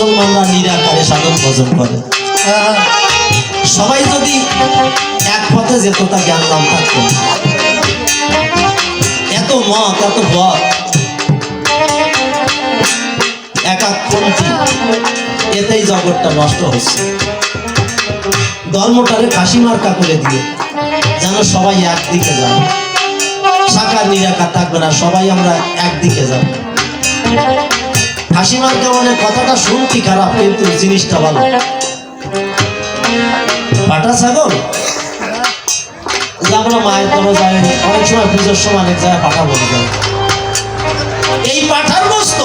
মুসলমানরা নিরাকারে সাধন ভজন করে। সবাই যদি এক পথে যেত তা জ্ঞান নাম থাকতো। এত মত এত বধ একাত্মপন্থী, এতেই জগৎটা নষ্ট হচ্ছে। ধর্মটারে ফাঁসি মার্কা করে দিয়ে যেন সবাই একদিকে যায়, সাকার নিরাকার থাকবে না, সবাই আমরা একদিকে যাব। ফাঁসি মার্কা মানে কথাটা শুনতে খারাপ, কিন্তু জিনিসটা ভালো। পাটা ছাগল আমরা মায়ের তবে যাই, অনেক সময় পুজোর সময় অনেক জায়গায় পাঠা বলে যায়। এই পাঠার গোস্ত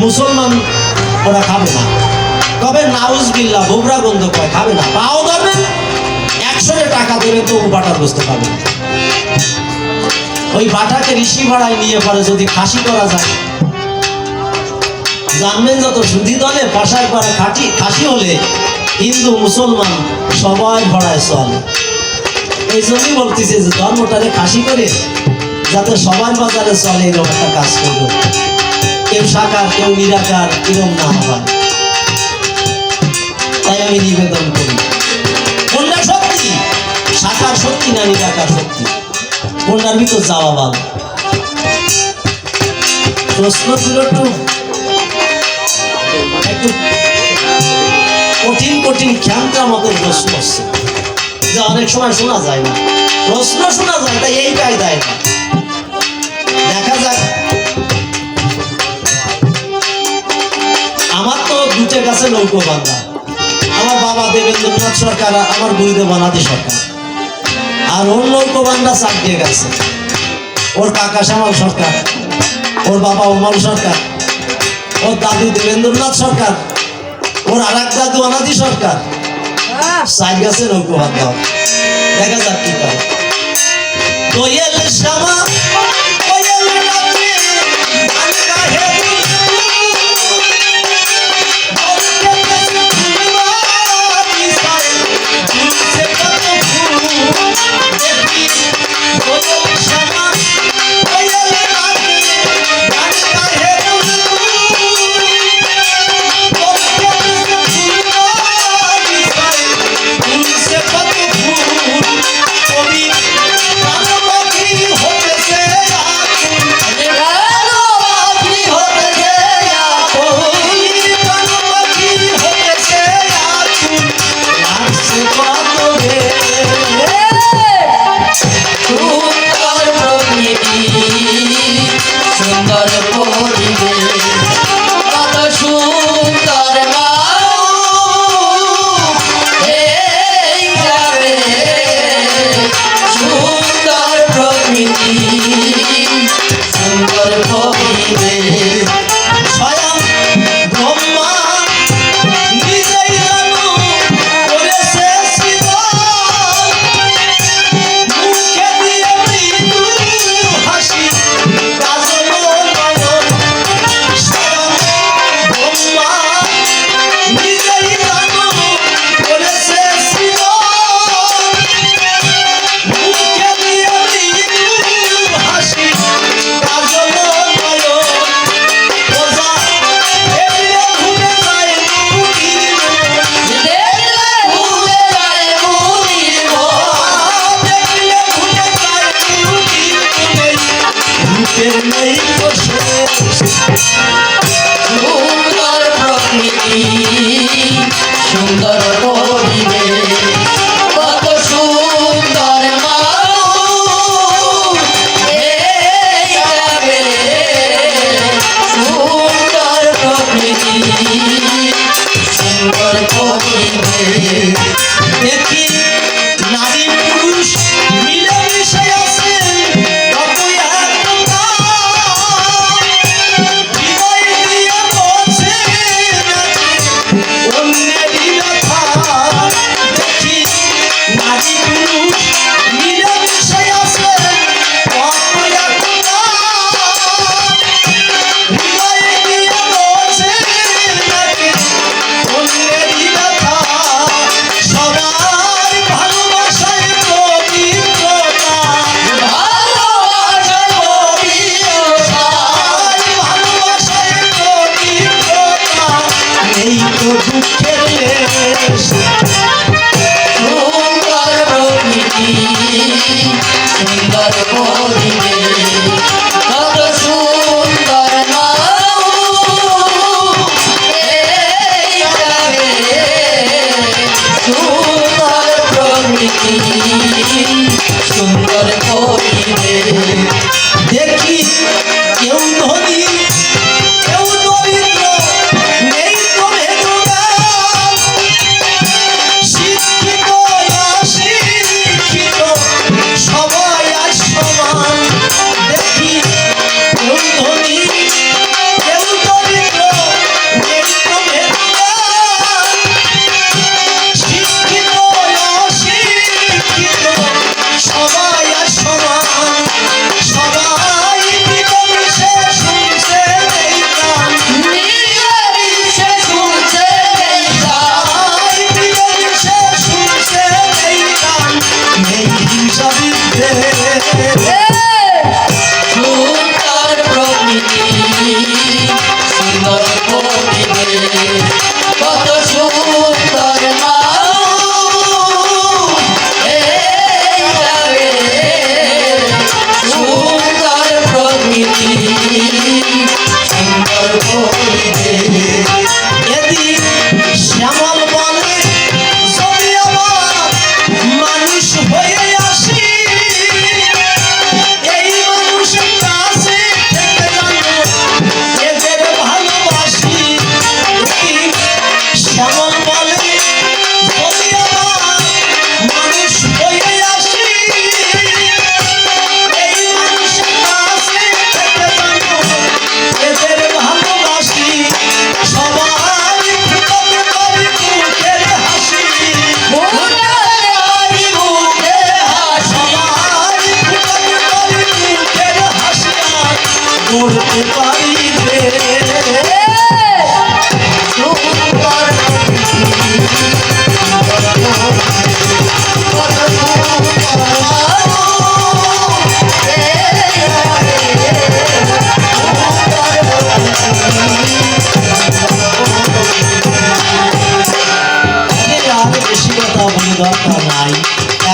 মুসলমান ওরা খাবে না, কবে নাউজবিল্লাহ বোবরা গন্ধ কয় খাবে না। পাও ধরবেন 100 টাকা দেবে তো পাঠার গোস্ত খাবে না। ওই পাঠাকে ঋষি ভাড়ায় নিয়ে পরে যদি খাসি করা যায়, জানবেন যত সুধি দলে পাশায় পরে খাসি হলে হিন্দু মুসলমান সবাই ভরায় চলে। এই জন্যই বলতেছে যে ধর্মটারে খাসি করে যাতে সবার বাজারে চলে, এরকম একটা কাজ করবো। কেউ সাকার কেউ নিরাকার এরকম না হয়, তাই আমি নিবেদন করি। কোনটা সত্যি? সাকার সত্যি না নিরাকার সত্যি? কোনটার ভিতর যাওয়া ভালো? প্রশ্নগুলো একটু কঠিন কঠিন খ্যামটার মতো প্রশ্ন হচ্ছে, যা অনেক সময় শোনা যায় না। প্রশ্ন শোনা যায়, তাই এই কায়দায় না। দেখা যাক, আমার তো দুটো কাছে নৌকো বান্ধা। আমার বাবা দেবেন্দ্রনাথ সরকার, আমার গুরুদেব অনাদি সরকার। আর ওর নৌকো বান্ধা চাপ দিয়ে গেছে। ওর কাকা শ্যামল সরকার, ওর বাবা উমল সরকার, ওর দাদু দেবেন্দ্রনাথ সরকার, ওর আর এক দাদু অনাদি সরকার। সাইড গাছে নৌকো বান্ধা। দেখা যাক কি পায়। দোয়েল শ্যামা সুন্দর প্রকৃতি সুন্দর পরিবেশ, কত সুন্দর মানুষ এই গ্রামে। সুন্দর প্রকৃতি সুন্দর পরিবেশ, দেখি নারী পুরুষ মিলেমিশে আছে। সুন্দর করিবে দেখি কেউ ধনী কেউ দরিদ্র নেই তো ভেদভাব, শিক্ষিত অশিক্ষিত সবাই আজ সমান। দেখি কেউ ধনী কেউ দরিদ্র নেই তো ভেদভাব, শিক্ষিত অশিক্ষিত সবাই আজ সমান। সবাই মিলেমিশে শুনছে এই গান, মিলেমিশে শুনছে এই গান। সবাই মিলেমিশে শুনছে এই গান। নেই হিংসা-বিদ্বেষ, সুন্দর প্রকৃতি সুন্দর করিবে কত সুন্দর মানুষ এই গ্রামে। সুন্দর প্রকৃতি সুন্দর করিবে এদিক শ্যামল বলে যদি আবার মানুষ হয়ে আসি, এই মানুষের কাছে থেকে জানো এদের ভালোবাসি। এদিক শ্যামল বলে যদি আবার মানুষ হয়ে আসি, এই মানুষের কাছে থেকে জানো এদের ভালোবাসি। সবাই ফুটাতে পারি মুখের হাসি, মুখের হাসি সবাই ফুটাতে পারি মুখের হাসি, আর করতে পারি রে। সুন্দর আর বেশি কথা বলে দরকার নাই,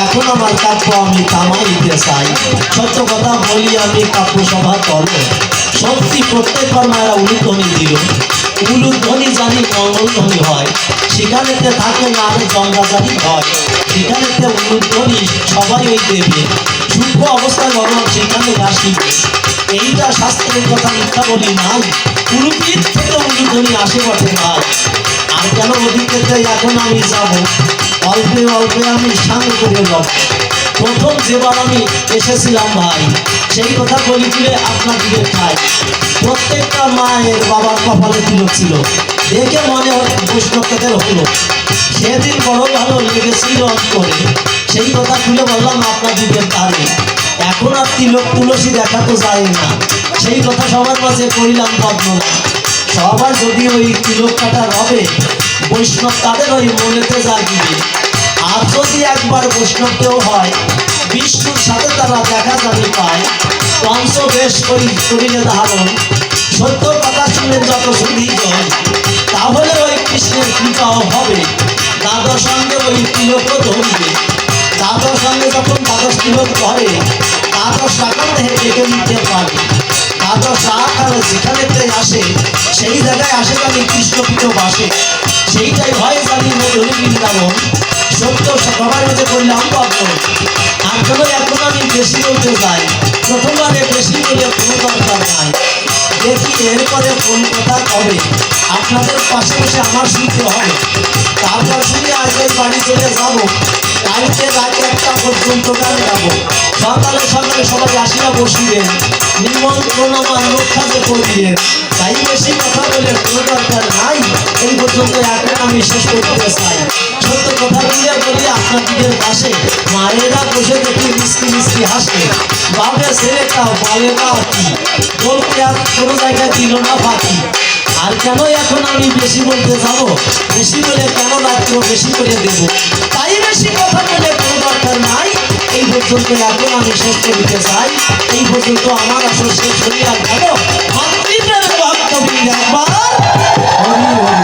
এখন আমার কাব্য আমি থামাইতে চাই। সত্য কথা বলি আমি কাব্য সভা করব, সত্যি প্রত্যেকবার মায়েরা উলুধ্বনি দিল। উলুধ্বনি জানি মঙ্গলধ্বনি হয়, সেখানেতে থাকে না আর জন্মাজানি হয়। সেখানেতে উলুধ্বনি সবাই ওই দেবে, সূক্ষ্ম অবস্থায় ভগবান সেখানে আসিবে। এইটা শাস্ত্রের কথা মিথ্যা বলি নাই, উলুপীঠ থেকে উলুধ্বনি আসে বটে নাই। আর কেন ওদিকে এখন আমি যাব, অল্পে অল্পে আমি সাঙ্গ করে যাব। প্রথম যেবার আমি এসেছিলাম ভাই, সেই কথা বলি তুলে আপনাদের খাই। প্রত্যেকটা মায়ের বাবার কপালে তিলক ছিল, দেখে মনে বৈষ্ণবদের হলো। সেদিন বড় ভালো লেগেছিল অন্তরে, সেই কথা তুলে বললাম আপনাদের তারে। এখন আর তিলক তুলসী দেখা তো যায় না, সেই কথা সবার মাঝে করিলাম বর্ণনা। সবার যদি ওই তিলক কাটা রবে, বৈষ্ণব তাদের ওই মনেতে জাগিবে। আর যদি একবার বৈষ্ণবকেও হয়, বিষ্ণুর সাথে তারা দেখা জানি পায়। পঞ্চবেশ করি শরীরে ধারণ, সত্য কথা শুনে যত সুদীজন, তাহলে ওই কৃষ্ণের কৃপাও হবে। দাদার সঙ্গে ওই তিলকও ধরবে। দাদার সঙ্গে যখন দ্বাদশ তিলক ধরে, দ্বাদশ টাকা ডেকে নিতে পারে। দ্বাদশ আকার যেখানেতে আসে, সেই জায়গায় আসে জানি কৃষ্ণপীঠ বাসে। সেইটাই হয় জানি মধুর বৃন্দাবন। সত্য সবার মধ্যে করলাম পাবন। আর কেন এখন আমি বেশি বলতে চাই, প্রথমবারে বেশি বলে কোনো দরকার নাই। দেখি এরপরে কোন কথা কবে, আপনাদের পাশে বসে আমার শুনতে হবে। তারপর শুনে আজ ওই বাড়ি চলে যাবো, কালকে রাত 1টা পর্যন্ত গান গাবো। সকালে সকালে সবাই আসিয়া বসিবেন, নিমন্ত্রণ আমার রক্ষাতে করিবেন। তাই বেশি কথা বলে কোনো দরকার নাই, এই পর্যন্ত এখন আমি শেষ করতে চাই। সত্য কথা বলে বলি আপনাদের পাশে, মায়েরা বসে দেখি মিষ্টি মিষ্টি হাসে। বাপে ছেলেটা বলে না কি, বলতে আর কোনো জায়গায় দিল না ফাঁকি। আর কেন এখন আমি বেশি বলতে যাব, বেশি বলে কেন রাত্র বেশি করে দেব। তাই বেশি কথা বলে কোনো দরকার নাই, এই পর্যন্ত এখন আমি শেষ করতে চাই। এই পর্যন্ত আমার আসল শেষ হইয়া গেল। মাতৃপ্রেমের ভক্তবৃন্দ একবার হরি হরি।